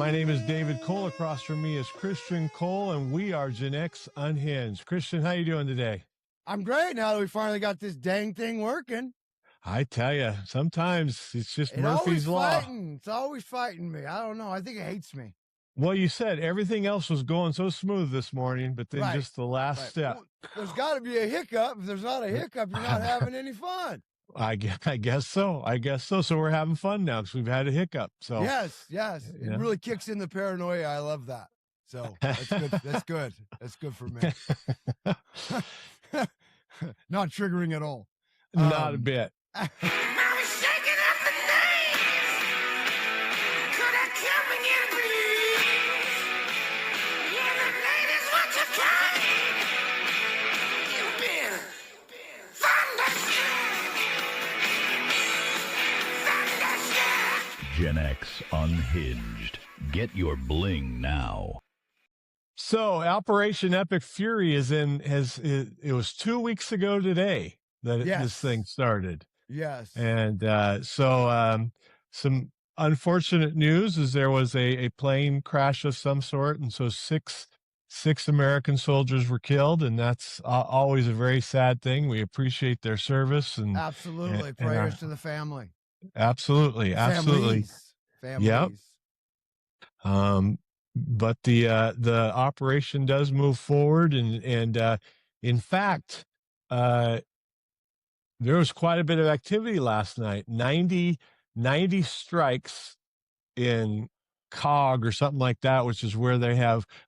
My name is David Cole. Across from me is Christian Cole, and we are X Unhinged. Christian, how you doing today? I'm great now that we finally got this dang thing working. I tell you, sometimes it's just It's always Murphy's Law. fighting. It's always fighting me. I don't know. I think it hates me. Well, you said everything else was going so smooth this morning, but then just the last step. Well, there's got to be a hiccup. If there's not a hiccup, you're not having any fun. I guess so. So we're having fun now because we've had a hiccup. So yes. It really kicks in the paranoia. I love that. So that's good. That's good for me. Not triggering at all. Not a bit. Gen X Unhinged. Get your bling now. So Operation Epic Fury it was 2 weeks ago today that this thing started. Yes. And some unfortunate news is there was a plane crash of some sort, and so six American soldiers were killed, and that's always a very sad thing. We appreciate their service, and absolutely prayers to the family. Absolutely. Families. Yep. But the operation does move forward, and in fact, there was quite a bit of activity last night. 90 strikes in COG or something like that, which is where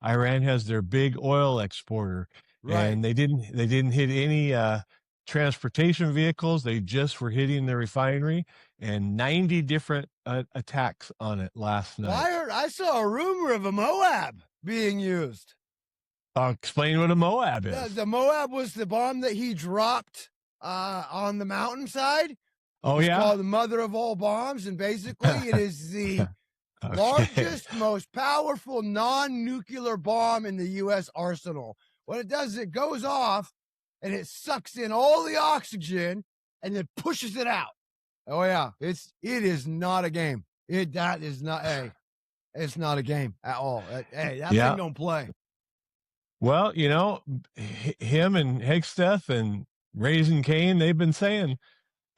Iran has their big oil exporter, and they didn't hit any transportation vehicles. They just were hitting the refinery, and 90 different attacks on it last night. Well, I saw a rumor of a Moab being used. Explain what a Moab is. The Moab was the bomb that he dropped on the mountainside. It's called the mother of all bombs, and basically it is the largest, most powerful non-nuclear bomb in the U.S. arsenal. What it does is it goes off, and it sucks in all the oxygen and then pushes it out. Oh yeah, it is not a game. It's not a game at all. That thing don't play. Well, him and Hegsteth and Raising Cain, they've been saying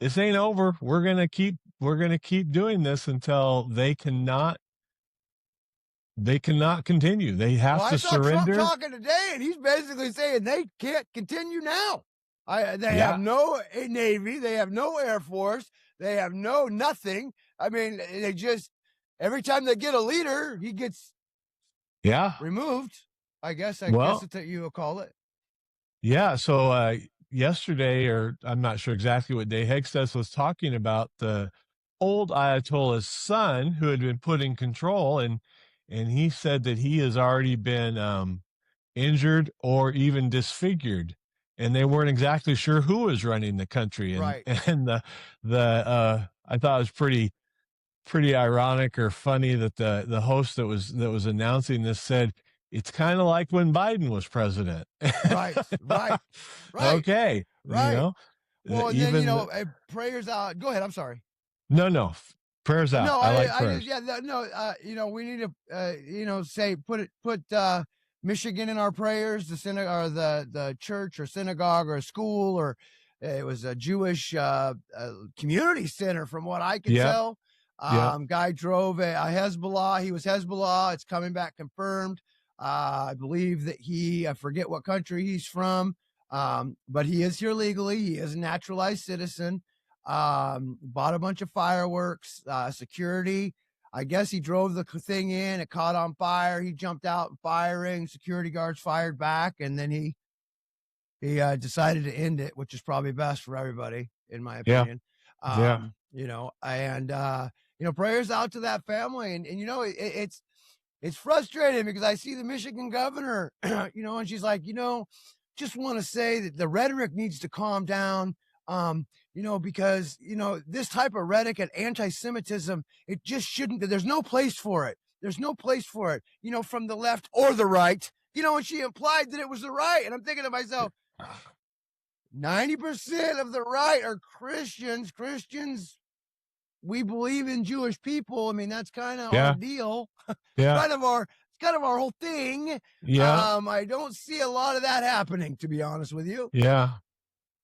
this ain't over. We're gonna keep doing this until they cannot continue. They have to surrender. Trump talking today, and he's basically saying they can't continue now. They have no Navy, they have no Air Force, they have no nothing. I mean, they just every time they get a leader, he gets removed. I guess that's what you would call it. Yeah. So yesterday, or I'm not sure exactly what day, Hegsteth was talking about the old Ayatollah's son who had been put in control, and he said that he has already been injured or even disfigured, and they weren't exactly sure who was running the country. And I thought it was pretty ironic or funny that the host that was announcing this said it's kind of like when Biden was president. Right. Okay. Right. Well, then prayers out. Go ahead. I'm sorry. No. Prayers out. No, I like prayers. We need to, say put Michigan in our prayers. The synagogue, or the church, or synagogue, or a school, or it was a Jewish community center, from what I can tell. Guy drove a Hezbollah. He was Hezbollah. It's coming back confirmed. I believe that I forget what country he's from, but he is here legally. He is a naturalized citizen. Bought a bunch of fireworks, security. I guess he drove the thing in, it caught on fire. He jumped out firing, security guards fired back, and then he decided to end it, which is probably best for everybody, in my opinion. Prayers out to that family. And it's frustrating because I see the Michigan governor, and she's like, just want to say that the rhetoric needs to calm down. Because, this type of rhetoric and anti-Semitism, it just shouldn't, there's no place for it. There's no place for it, from the left or the right, and she implied that it was the right. And I'm thinking to myself, 90% of the right are Christians. Christians we believe in Jewish people. I mean, that's kind of Yeah. our deal. Yeah. It's kind of our whole thing. Yeah. I don't see a lot of that happening, to be honest with you. Yeah.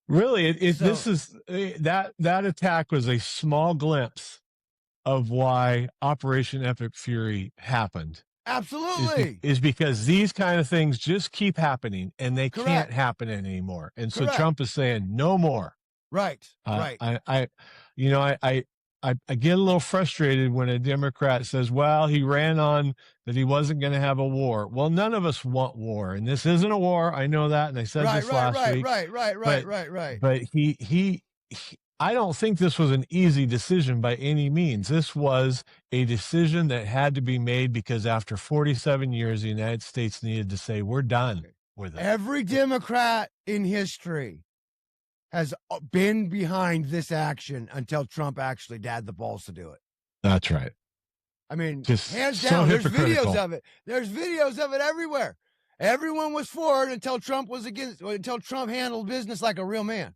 Really, this So is that attack was a small glimpse of why Operation Epic Fury happened. absolutely Is because these kind of things just keep happening and they can't correct. happen anymore. And so Correct. Trump is saying no more. Right. Right. I get a little frustrated when a Democrat says, well, he ran on that he wasn't going to have a war. Well, none of us want war, and this isn't a war. I know that, and I said this last week. But he I don't think this was an easy decision by any means. This was a decision that had to be made because after 47 years, the United States needed to say, we're done with it. Every Democrat in history has been behind this action until Trump actually had the balls to do it. That's right. I mean, Just hands so down, there's hypocritical. videos of it. There's videos of it everywhere. Everyone was for it until Trump was against, until Trump handled business like a real man,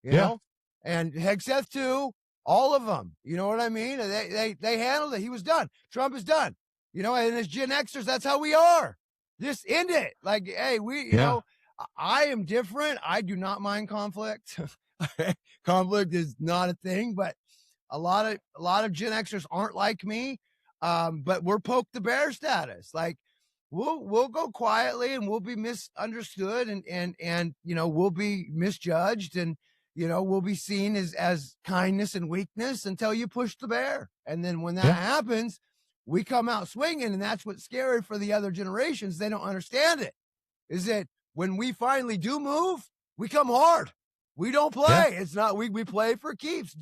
you know? And Hegseth too, all of them, you know what I mean? They handled it. He was done. Trump is done, you know, and as Gen Xers, that's how we are. Just end it. Like, hey, you know, I am different. I do not mind conflict. Conflict is not a thing, but a lot of Gen Xers aren't like me. But we're poke the bear status. Like we'll go quietly and we'll be misunderstood and you know, we'll be misjudged and you know, we'll be seen as kindness and weakness until you push the bear. And then when that happens, we come out swinging. And that's what's scary for the other generations. They don't understand it. Is that when we finally do move, we come hard. We don't play. It's not, we play for keeps.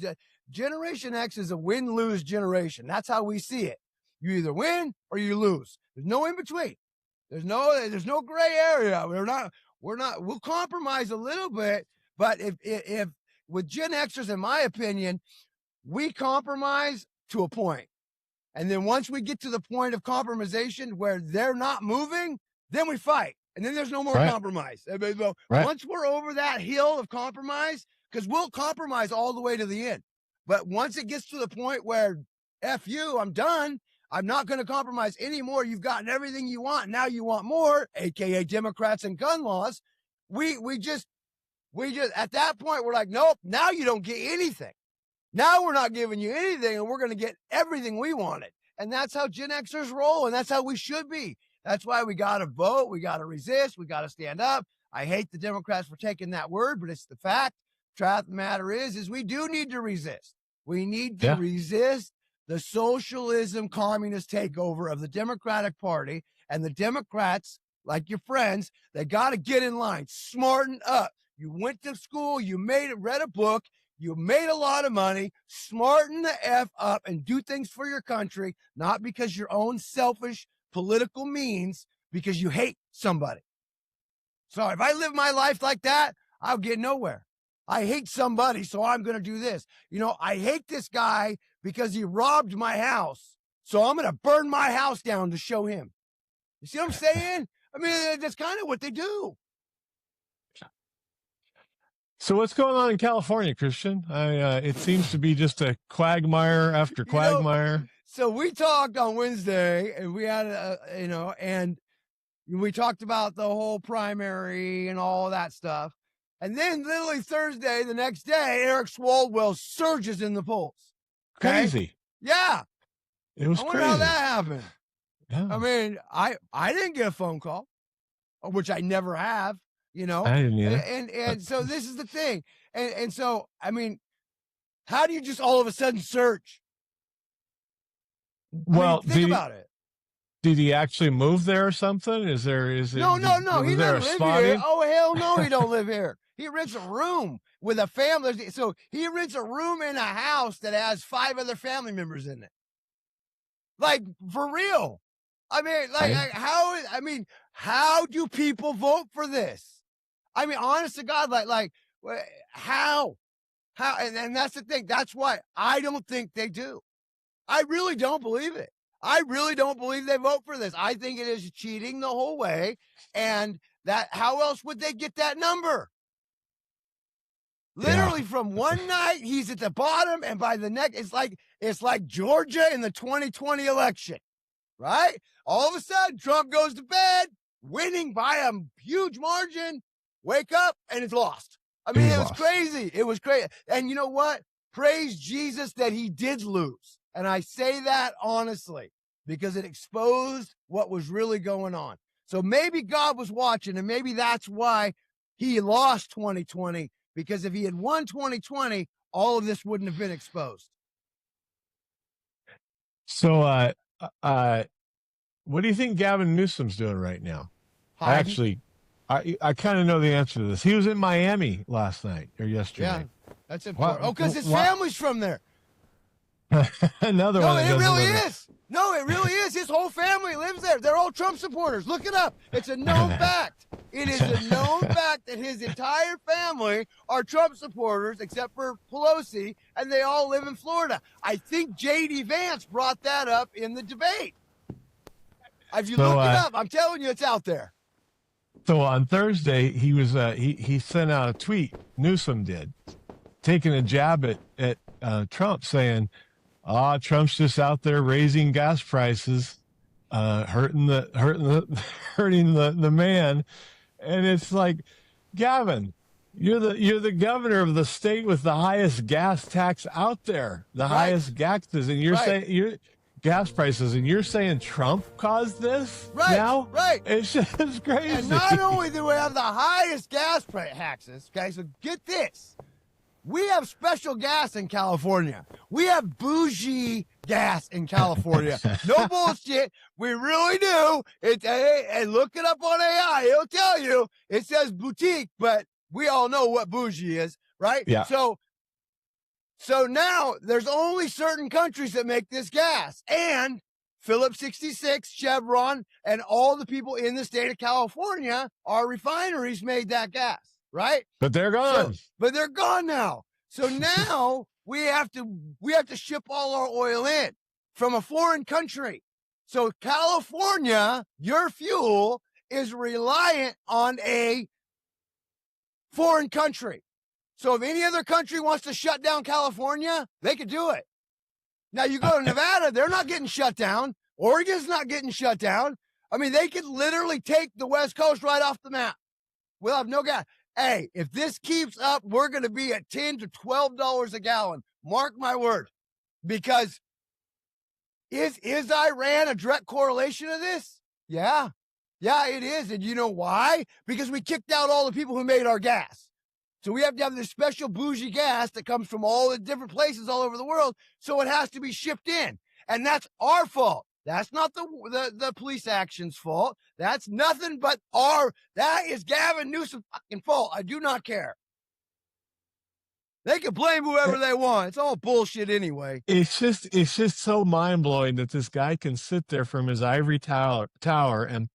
Generation X is a win-lose generation. That's how we see it. You either win or you lose. There's no in between. There's no gray area. We'll compromise a little bit, but if with Gen Xers, in my opinion, we compromise to a point. And then once we get to the point of compromisation where they're not moving, then we fight. And then there's no more compromise. Once we're over that hill of compromise, because we'll compromise all the way to the end. But once it gets to the point where F you, I'm done. I'm not going to compromise anymore. You've gotten everything you want. Now you want more, AKA Democrats and gun laws. We just at that point, we're like, nope, now you don't get anything. Now we're not giving you anything and we're going to get everything we wanted. And that's how Gen Xers roll. And that's how we should be. That's why we got to vote. We got to resist. We got to stand up. I hate the Democrats for taking that word, but it's the fact. Truth of the matter is we do need to resist. We need to resist the socialism communist takeover of the Democratic Party, and the Democrats, like your friends, they got to get in line, smarten up. You went to school, you read a book, you made a lot of money, smarten the F up and do things for your country, not because your own selfish political means, because you hate somebody. So if I live my life like that, I'll get nowhere. I hate somebody, so I'm going to do this. You know, I hate this guy because he robbed my house, so I'm going to burn my house down to show him. You see what I'm saying? I mean, that's kind of what they do. So what's going on in California, Christian? It seems to be just a quagmire after quagmire. So we talked on Wednesday, and we had and we talked about the whole primary and all of that stuff. And then literally Thursday, the next day, Eric Swalwell surges in the polls. Okay? Crazy. Yeah. It was I crazy. wonder how that happened. Yeah. I mean, I didn't get a phone call, which I never have, you know. I didn't either. And so this is the thing. And so, I mean, how do you just all of a sudden surge? Well, think about it. Did he actually move there or something? No. He doesn't live here. Oh, hell no, he don't live here. He rents a room with a family. So he rents a room in a house that has 5 other family members in it. Like, for real. I mean, how do people vote for this? I mean, honest to God, how? And that's the thing. That's why I don't think they do. I really don't believe it. I really don't believe they vote for this. I think it is cheating the whole way. And how else would they get that number? Literally from one night, he's at the bottom, and by the next, it's like Georgia in the 2020 election, right? All of a sudden, Trump goes to bed, winning by a huge margin, wake up, and it's lost. I mean, it was crazy. It was crazy. And you know what? Praise Jesus that he did lose. And I say that honestly, because it exposed what was really going on. So maybe God was watching, and maybe that's why he lost 2020, because if he had won 2020, all of this wouldn't have been exposed. So, what do you think Gavin Newsom's doing right now? Hiding. I kind of know the answer to this. He was in Miami last night or yesterday. Yeah, that's important. Because his family's from there. Another no, one. It really is. No, it really is. His whole family lives there. They're all Trump supporters. Look it up. It's a known fact. It is a known fact that his entire family are Trump supporters, except for Pelosi, and they all live in Florida. I think J.D. Vance brought that up in the debate. If you look it up, I'm telling you, it's out there. So on Thursday, he was he sent out a tweet. Newsom did, taking a jab at Trump, saying, Trump's just out there raising gas prices, hurting the man. And it's like, Gavin, you're the governor of the state with the highest gas tax out there, the highest taxes, and you're saying gas prices, and you're saying Trump caused this now? Right. It's just crazy. And not only do we have the highest gas taxes, okay, so get this. We have special gas in California. We have bougie gas in California. No bullshit. We really do. And look it up on AI. It'll tell you. It says boutique, but we all know what bougie is, right? Yeah. So now there's only certain countries that make this gas. And Phillips 66, Chevron, and all the people in the state of California, our refineries made that gas. Right? But they're gone. But they're gone now. So now we have to ship all our oil in from a foreign country. So California, your fuel is reliant on a foreign country. So if any other country wants to shut down California, they could do it. Now you go to Nevada, they're not getting shut down. Oregon's not getting shut down. I mean, they could literally take the West Coast right off the map. We'll have no gas. Hey, if this keeps up, we're going to be at $10 to $12 a gallon. Mark my word. Because is Iran a direct correlation of this? Yeah. Yeah, it is. And you know why? Because we kicked out all the people who made our gas. So we have to have this special bougie gas that comes from all the different places all over the world. So it has to be shipped in. And that's our fault. That's not the police action's fault. That's nothing but that is Gavin Newsom's fucking fault. I do not care. They can blame whoever they want. It's all bullshit anyway. It's just so mind blowing that this guy can sit there from his ivory tower and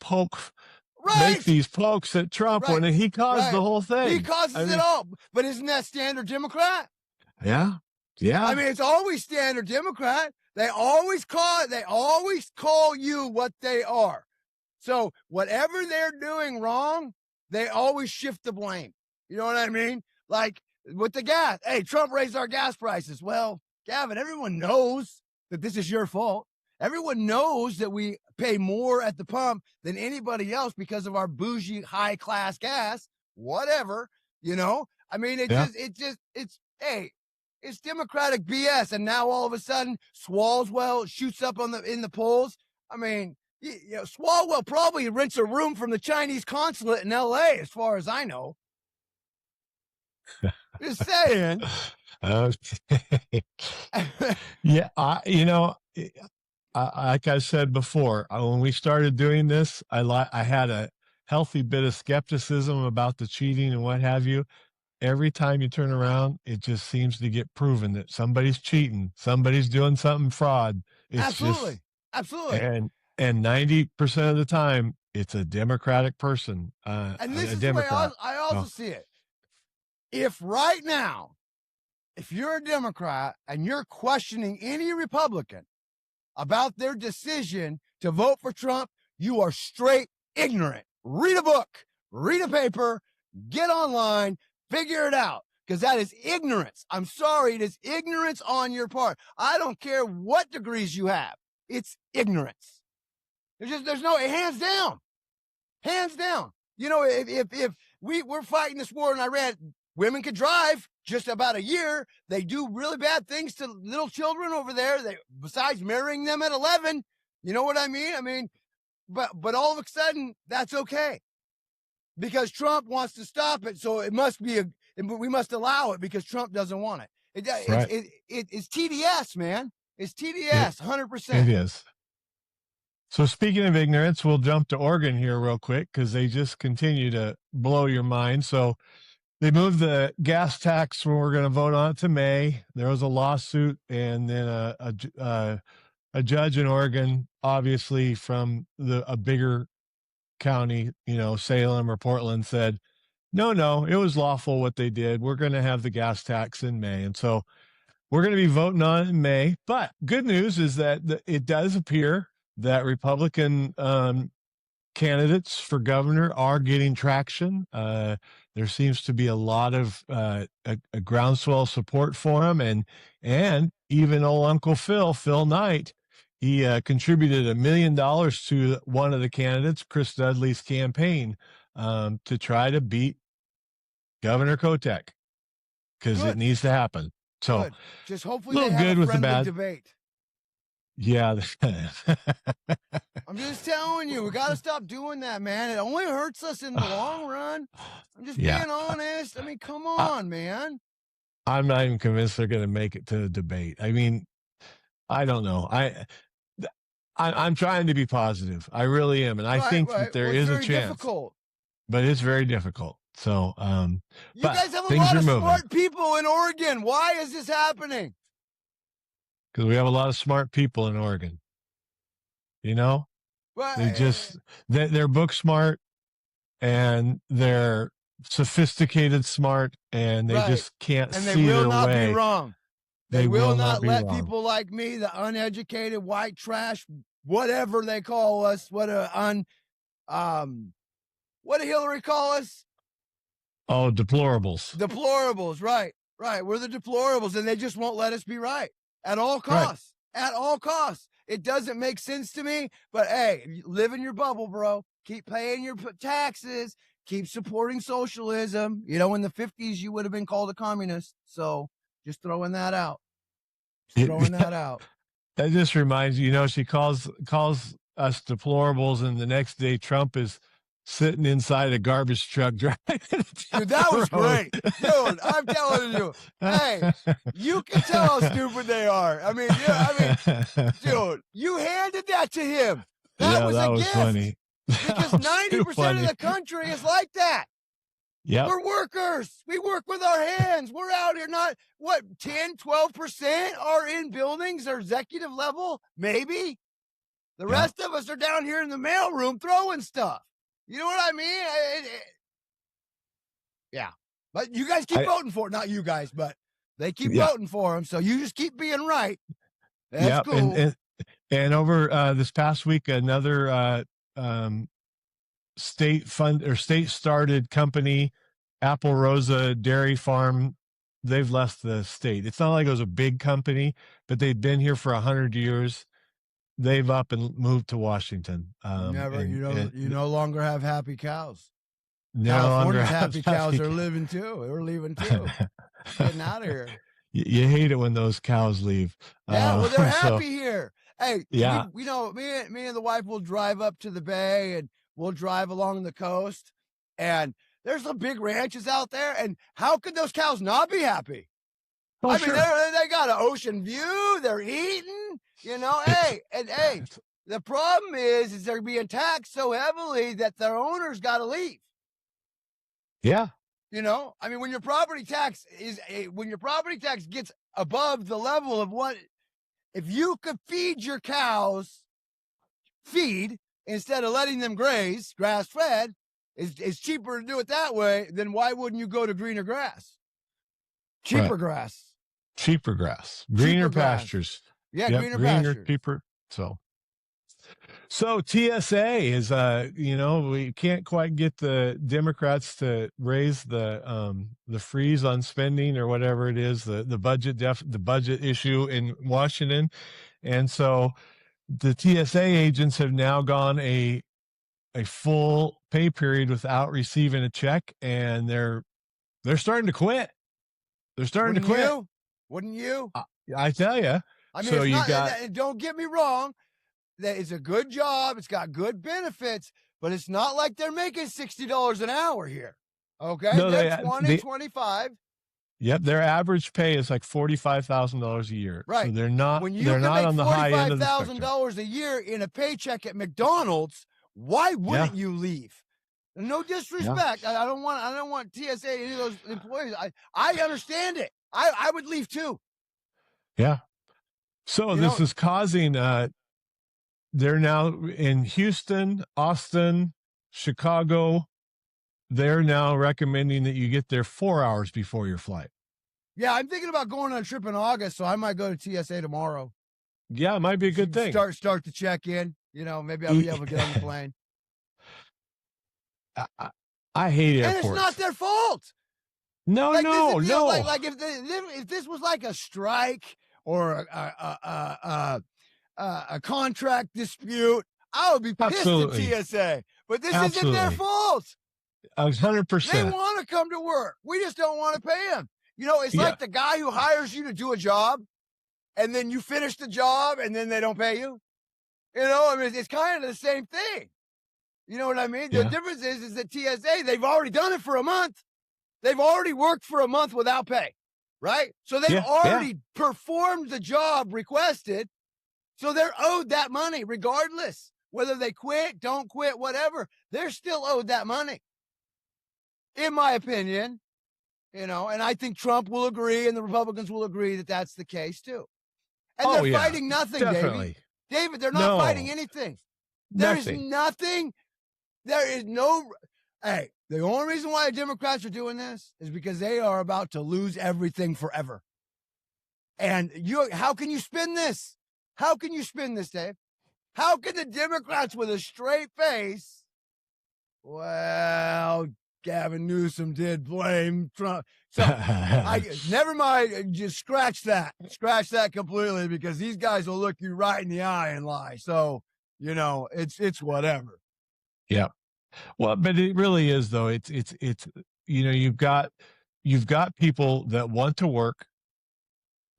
make these pokes at Trump when he caused the whole thing. He causes it all. But isn't that standard Democrat? Yeah. Yeah. I mean, it's always standard Democrat. They always call you what they are. So whatever they're doing wrong, they always shift the blame. You know what I mean? Like with the gas. Hey, Trump raised our gas prices. Well, Gavin, everyone knows that this is your fault. Everyone knows that we pay more at the pump than anybody else because of our bougie high class gas. Whatever, you know? I mean, it's Democratic BS, and now all of a sudden, Swalwell shoots up in the polls. I mean, Swalwell probably rents a room from the Chinese consulate in L.A., as far as I know. Just saying. Okay. Yeah, like I said before, when we started doing this, I had a healthy bit of skepticism about the cheating and what have you. Every time you turn around, it just seems to get proven that somebody's cheating, somebody's doing something fraud. Absolutely. And 90% of the time, it's a Democratic person. And this is the way I also see it. If right now, if you're a Democrat and you're questioning any Republican about their decision to vote for Trump, you are straight ignorant. Read a book, read a paper, get online, figure it out. because that is ignorance. I'm sorry, it is ignorance on your part. I don't care what degrees you have. It's ignorance. There's no, hands down. Hands down. You know, if we're fighting this war in Iran, women could drive just about a year. They do really bad things to little children over there. Besides marrying them at 11, you know what I mean? I mean, but all of a sudden that's okay because Trump wants to stop it. So it must be we must allow it because Trump doesn't want it. It's TDS, man. It's TDS, 100%. It is. So speaking of ignorance, we'll jump to Oregon here real quick because they just continue to blow your mind. So they moved the gas tax when we're going to vote on it to May. There was a lawsuit, and then a judge in Oregon, obviously from a bigger county, you know, Salem or Portland, said, no, it was lawful what they did. We're going to have the gas tax in May. And so we're going to be voting on it in May. But good news is that it does appear that Republican candidates for governor are getting traction. There seems to be a lot of a groundswell support for him. And even old Uncle Phil Knight, he contributed $1 million to one of the candidates, Chris Dudley's campaign, to try to beat Governor Kotek because it needs to happen. So good. Just hopefully a little they have good a with the friendly bad debate. Yeah. I'm just telling you, we got to stop doing that, man. It only hurts us in the long run. I'm just being honest. I mean, come on, man. I'm not even convinced they're going to make it to the debate. I mean, I don't know. I'm trying to be positive. I really am. And I think that there is a chance. Difficult. But it's very difficult. So, you guys have a lot of smart people in Oregon. Why is this happening? Because we have a lot of smart people in Oregon. You know, they're book smart and they're sophisticated smart, and they just can't see their way. And they will not be wrong. They will not let wrong. people like me, the uneducated white trash, whatever they call us, what did Hillary call us? Oh, deplorables. Deplorables, right. We're the deplorables, and they just won't let us be right at all costs. Right. At all costs. It doesn't make sense to me, but hey, live in your bubble, bro. Keep paying your taxes. Keep supporting socialism. You know, in the 50s, you would have been called a communist. So just throwing that out. That just reminds you, she calls us deplorables, and the next day Trump is sitting inside a garbage truck driving. Dude, that was great. Dude, I'm telling you. Hey, you can tell how stupid they are. I mean, dude, you handed that to him. That was a gift. Funny. Because 90% of the country is like that. Yeah. We're workers. We work with our hands. We're out here, 10, 12% are in buildings or executive level, maybe. The rest of us are down here in the mailroom throwing stuff. You know what I mean? Yeah. But you guys keep voting for it. Not you guys, but they keep voting for him. So you just keep being right. That's cool. And over this past week, another state started company, Apple Rosa Dairy Farm, they've left the state. It's not like it was a big company, but they've been here for 100 years. They've up and moved to Washington. You no longer have happy cows. California's happy cows are living too. They're leaving too. Getting out of here. You hate it when those cows leave. Yeah, well, they're happy here. Hey, me and the wife will drive up to the bay, and we'll drive along the coast, and there's some big ranches out there. And how could those cows not be happy? Oh, I mean, they got an ocean view. They're eating, Hey, the problem is they're being taxed so heavily that their owners got to leave. Yeah. I mean, when your property tax gets above the level of if you could feed your cows instead of letting them graze, grass fed, it's cheaper to do it that way. Then why wouldn't you go to greener grass? Cheaper grass. Greener pastures. Yeah, greener pastures. Cheaper. So TSA is, we can't quite get the Democrats to raise the freeze on spending or whatever it is, the budget issue in Washington, and so the TSA agents have now gone a full pay period without receiving a check, and they're starting to quit. They're starting to quit. Wouldn't you? I tell you. I mean, so it's you not, got. don't get me wrong. That is a good job. It's got good benefits, but it's not like they're making $60 an hour here. Okay, No, they're 25. Yep, their average pay is like $45,000 a year. Right. So they're not. When you they're can not make on the high end of the spectrum. $45,000 a year in a paycheck at McDonald's, why wouldn't you leave? No disrespect. Yeah. I don't want TSA, any of those employees. I understand it. I would leave too. Yeah. So this is causing. They're now in Houston, Austin, Chicago. They're now recommending that you get there 4 hours before your flight. Yeah, I'm thinking about going on a trip in August, so I might go to TSA tomorrow. Yeah, it might be a good thing. Start to check in. Maybe I'll be able to get on the plane. I hate airports. And it's not their fault. No. Like if this was like a strike or a contract dispute, I would be pissed at TSA. But this isn't their fault. 100%. They want to come to work. We just don't want to pay them. It's like the guy who hires you to do a job, and then you finish the job, and then they don't pay you. It's kind of the same thing. You know what I mean? Yeah. The difference is that TSA, they've already done it for a month. They've already worked for a month without pay, right? So they've already performed the job requested. So they're owed that money regardless. Whether they quit, don't quit, whatever, they're still owed that money. In my opinion, and I think Trump will agree and the Republicans will agree that that's the case too. And they're fighting nothing, definitely. David, they're not fighting anything. There is nothing. There is no. Hey, the only reason why the Democrats are doing this is because they are about to lose everything forever. And how can you spin this? How can you spin this, Dave? How can the Democrats with a straight face? Well, Gavin Newsom did blame Trump. So never mind. Just scratch that. Scratch that completely, because these guys will look you right in the eye and lie. So, it's whatever. Yeah. Well, but it really is though. It's you've got people that want to work.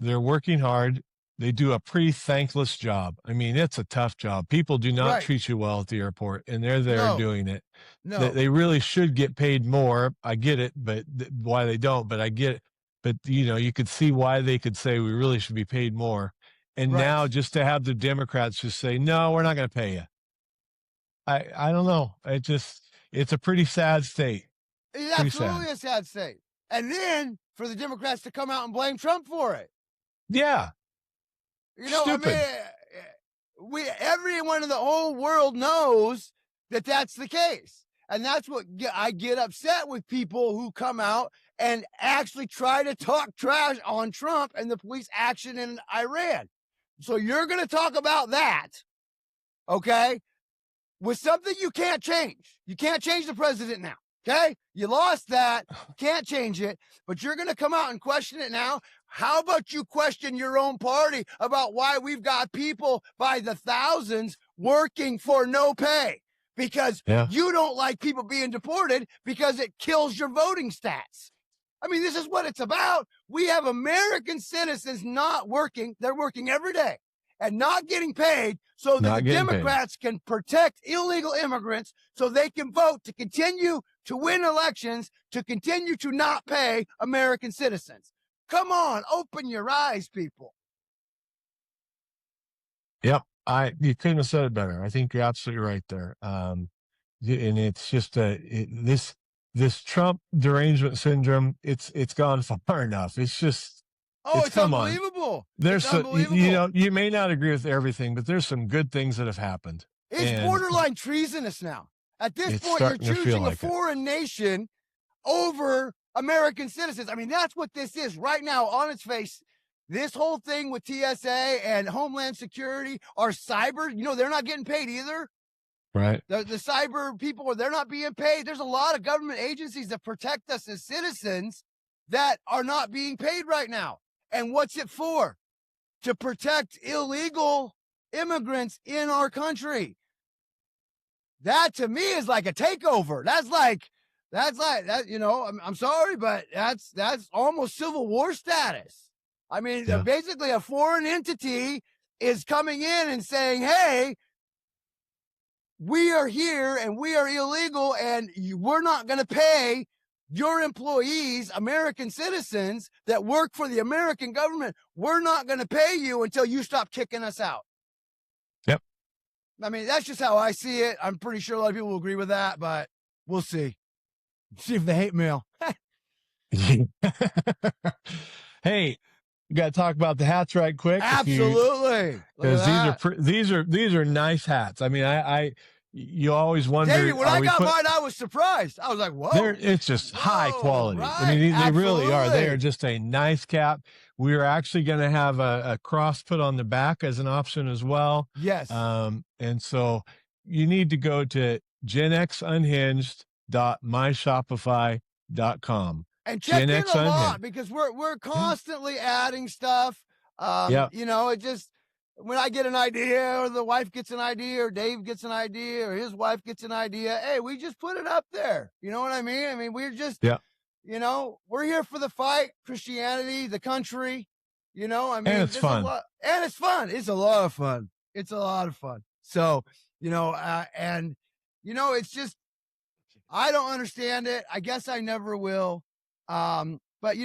They're working hard. They do a pretty thankless job. I mean, it's a tough job. People do not treat you well at the airport, and they're there doing it. No. They really should get paid more. I get it, but why they don't, but I get it. But, you could see why they could say we really should be paid more. And now just to have the Democrats just say, no, we're not going to pay you. I don't know. It's a pretty sad state. It's absolutely a sad state. And then for the Democrats to come out and blame Trump for it. Yeah. Stupid. Everyone in the whole world knows that that's the case. And that's what I get upset with, people who come out and actually try to talk trash on Trump and the police action in Iran. So you're going to talk about that, okay, with something you can't change. You can't change the president now, okay? You lost that. Can't change it. But you're going to come out and question it now. How about you question your own party about why we've got people by the thousands working for no pay? Because you don't like people being deported because it kills your voting stats. I mean, this is what it's about. We have American citizens not working. They're working every day and not getting paid so that the Democrats can protect illegal immigrants so they can vote to continue to win elections, to continue to not pay American citizens. Come on, open your eyes, people. Yep. You couldn't have said it better. I think you're absolutely right there. And it's just this Trump derangement syndrome. It's gone far enough. It's just, it's unbelievable. There's you may not agree with everything, but there's some good things that have happened. It's borderline treasonous now. At this point, you're choosing a foreign nation over American citizens. I mean, that's what this is right now on its face. this whole thing with TSA and Homeland Security, our cyber, they're not getting paid either. Right. The cyber people, they're not being paid. There's a lot of government agencies that protect us as citizens that are not being paid right now. And what's it for? To protect illegal immigrants in our country. That to me is like a takeover. That's like that, I'm sorry, but that's almost Civil War status. I mean, basically a foreign entity is coming in and saying, hey, we are here and we are illegal and we're not going to pay your employees, American citizens that work for the American government. We're not going to pay you until you stop kicking us out. Yep. I mean, that's just how I see it. I'm pretty sure a lot of people will agree with that, but we'll see. See if they hate mail. Hey, we got to talk about the hats right quick. Absolutely. Because these are nice hats. I mean, you always wonder. David, when I got mine, I was surprised. I was like, whoa. It's just high quality. Right, I mean, they really are. They are just a nice cap. We are actually going to have a cross put on the back as an option as well. Yes. And so you need to go to genxunhinged.myshopify.com. And check in a lot because we're constantly adding stuff. It just, when I get an idea or the wife gets an idea or Dave gets an idea or his wife gets an idea, hey, we just put it up there. You know what I mean? I mean, we're just, we're here for the fight, Christianity, the country, I mean, and it's fun. And it's fun. It's a lot of fun. It's a lot of fun. So, it's just, I don't understand it. I guess I never will. But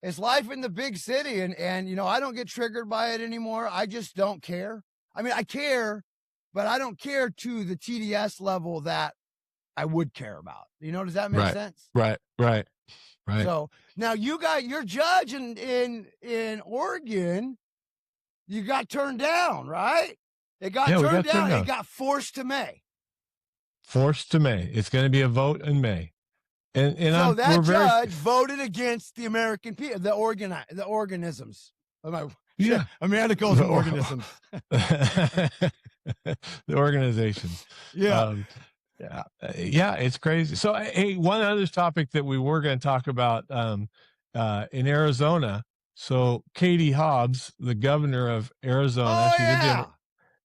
it's life in the big city and I don't get triggered by it anymore. I just don't care. I mean, I care, but I don't care to the TDS level that I would care about. Does that make sense? Right. So now you got your judge in Oregon, you got turned down, right? It got turned down. It got forced to May. Forced to May. It's going to be a vote in May. And so that judge voted against the American people, the organisms. Amanda calls them organisms. The organization. Yeah. It's crazy. So, hey, one other topic that we were going to talk about in Arizona. So Katie Hobbs, the governor of Arizona, she's a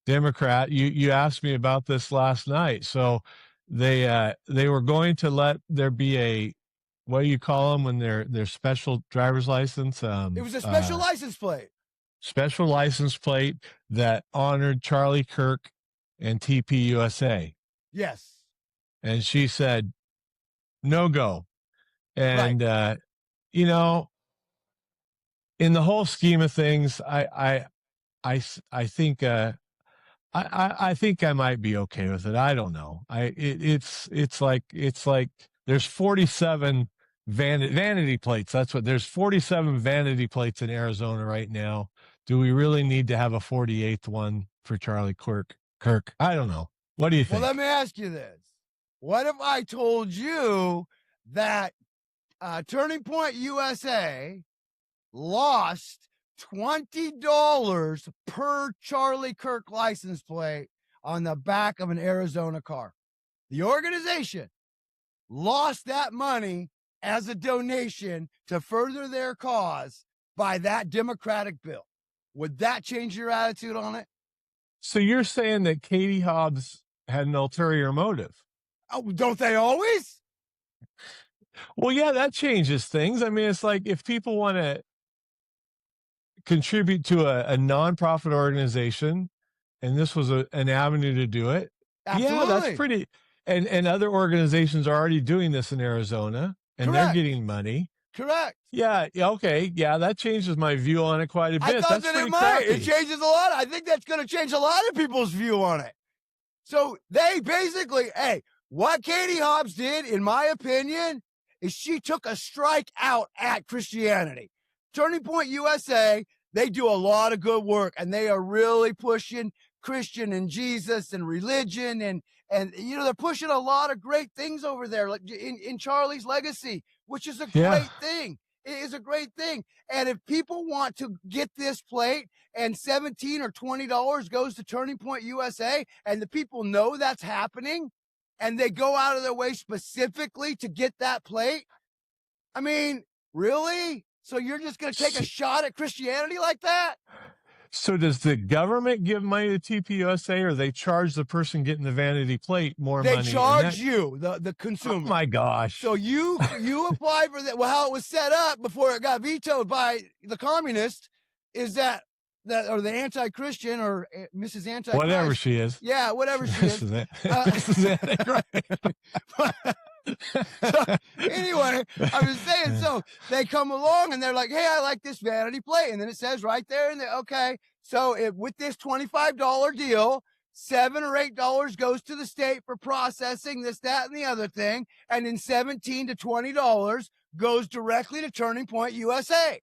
Democrat. You asked me about this last night. So they were going to let there be a, what do you call them when they're special driver's license? It was a special license plate. Special license plate that honored Charlie Kirk and TPUSA. Yes. And she said, no go. And, in the whole scheme of things, I think, I think I might be okay with it. I don't know. It's like there's 47 vanity plates. There's 47 vanity plates in Arizona right now. Do we really need to have a 48th one for Charlie Kirk? I don't know. What do you think? Well, let me ask you this. What if I told you that Turning Point USA lost $20 per Charlie Kirk license plate on the back of an Arizona car? The organization lost that money as a donation to further their cause by that Democratic bill. Would that change your attitude on it? So you're saying that Katie Hobbs had an ulterior motive? Oh, don't they always? Well, yeah, that changes things. I mean, it's like if people want to contribute to a nonprofit organization, and this was an avenue to do it. Absolutely. Yeah, that's pretty. And other organizations are already doing this in Arizona, and Correct. they're getting money. Correct. Yeah. Okay. Yeah, that changes my view on it quite a bit. I thought That's that pretty it might. crappy. It changes a lot. I think that's going to change a lot of people's view on it. So they basically, what Katie Hobbs did, in my opinion, is she took a strike out at Christianity. Turning Point USA, they do a lot of good work, and they are really pushing Christian and Jesus and religion, and they're pushing a lot of great things over there, like in Charlie's legacy, which is a great thing. is a great thing. And if people want to get this plate and $17 or $20 goes to Turning Point USA, and the people know that's happening, and they go out of their way specifically to get that plate, I mean, really? So you're just going to take a shot at Christianity like that? So does the government give money to TPUSA, or they charge the person getting the vanity plate more money? They charge you, the consumer. Oh my gosh. So you apply for that. Well, how it was set up before it got vetoed by the communists is that or the anti-Christian or Mrs. Antichrist. Whatever she is. Yeah, whatever she is. So, anyway, I was saying, so they come along and they're like, hey, I like this vanity plate. And then it says right there, and okay, so with this $25 deal, $7 or $8 goes to the state for processing this, that, and the other thing. And then $17 to $20 goes directly to Turning Point USA.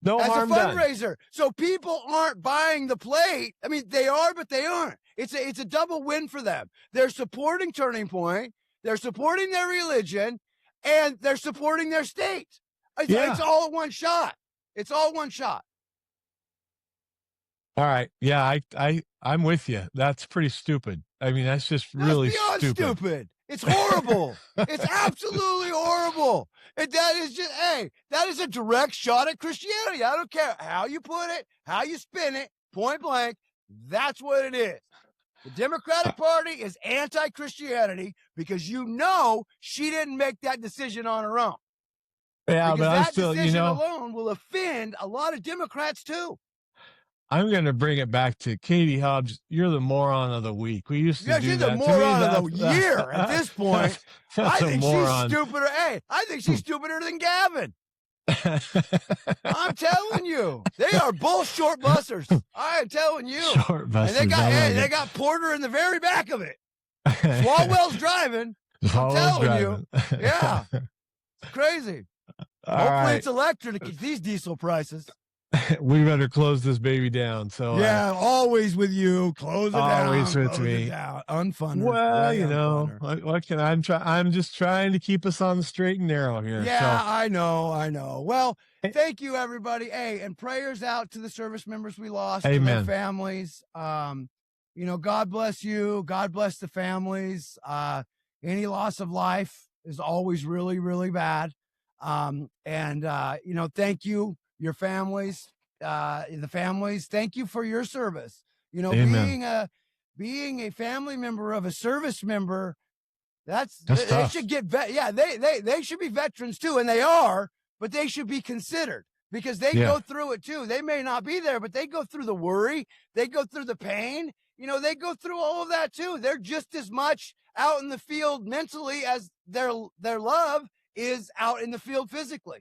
No as harm a fundraiser. Done. So people aren't buying the plate. I mean, they are, but they aren't. It's a double win for them. They're supporting Turning Point. They're supporting their religion, and they're supporting their state. It's all in one shot. It's all one shot. All right. Yeah, I'm with you. That's pretty stupid. I mean, that's just really stupid. It's horrible. It's absolutely horrible. And that is just, that is a direct shot at Christianity. I don't care how you put it, how you spin it, point blank. That's what it is. The Democratic Party is anti-Christianity because she didn't make that decision on her own. Yeah, because but that I'm still, decision alone will offend a lot of Democrats too. I'm going to bring it back to Katie Hobbs. You're the moron of the week. We used to do she's that. the moron of the year at this point. I think she's stupider. I think she's stupider than Gavin. I'm telling you, they are both short busters. I am telling you. Short busters. And they got Porter in the very back of it. Swalwell's driving. I'm telling you. Yeah. It's crazy. Hopefully it's electric to keep these diesel prices. We better close this baby down. So always with you. Close it down. Always with me. Unfunner. Well, what can I'm just trying to keep us on the straight and narrow here. Yeah, so. I know. Well, thank you, everybody. Hey, and prayers out to the service members we lost, to their families. God bless you. God bless the families. Any loss of life is always really, really bad. Thank you. Your families, the families, thank you for your service. Amen. Being a family member of a service member, that's tough. They should get they should be veterans too, and they are, but they should be considered because they go through it too. They may not be there, but they go through the worry, they go through the pain, they go through all of that too. They're just as much out in the field mentally as their love is out in the field physically.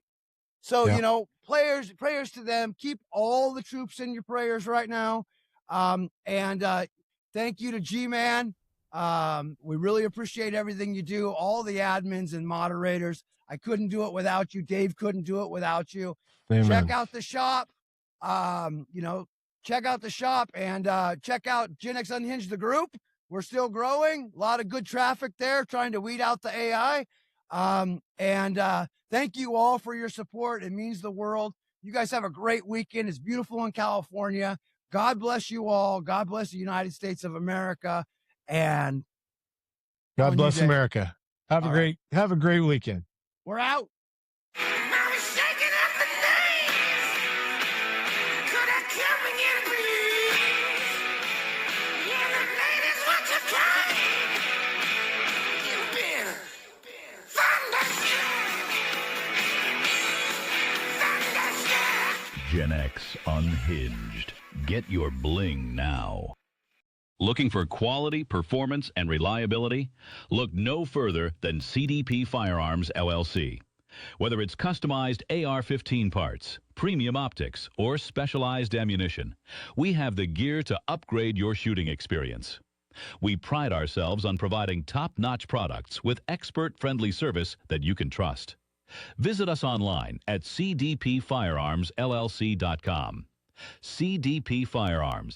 So, prayers to them. Keep all the troops in your prayers right now. Thank you to G-Man. We really appreciate everything you do. All the admins and moderators. I couldn't do it without you. Dave couldn't do it without you. Amen. Check out the shop. Check out the shop and check out Gen X Unhinged, the group. We're still growing. A lot of good traffic there, trying to weed out the AI. Thank you all for your support. It means the world. You guys have a great weekend. It's beautiful in California. God bless you all. God bless the United States of America. And God bless America. Have a great weekend. We're out. Gen X Unhinged. Get your bling now. Looking for quality, performance, and reliability? Look no further than CDP Firearms, LLC. Whether it's customized AR-15 parts, premium optics, or specialized ammunition, we have the gear to upgrade your shooting experience. We pride ourselves on providing top-notch products with expert-friendly service that you can trust. Visit us online at cdpfirearmsllc.com. CDP Firearms.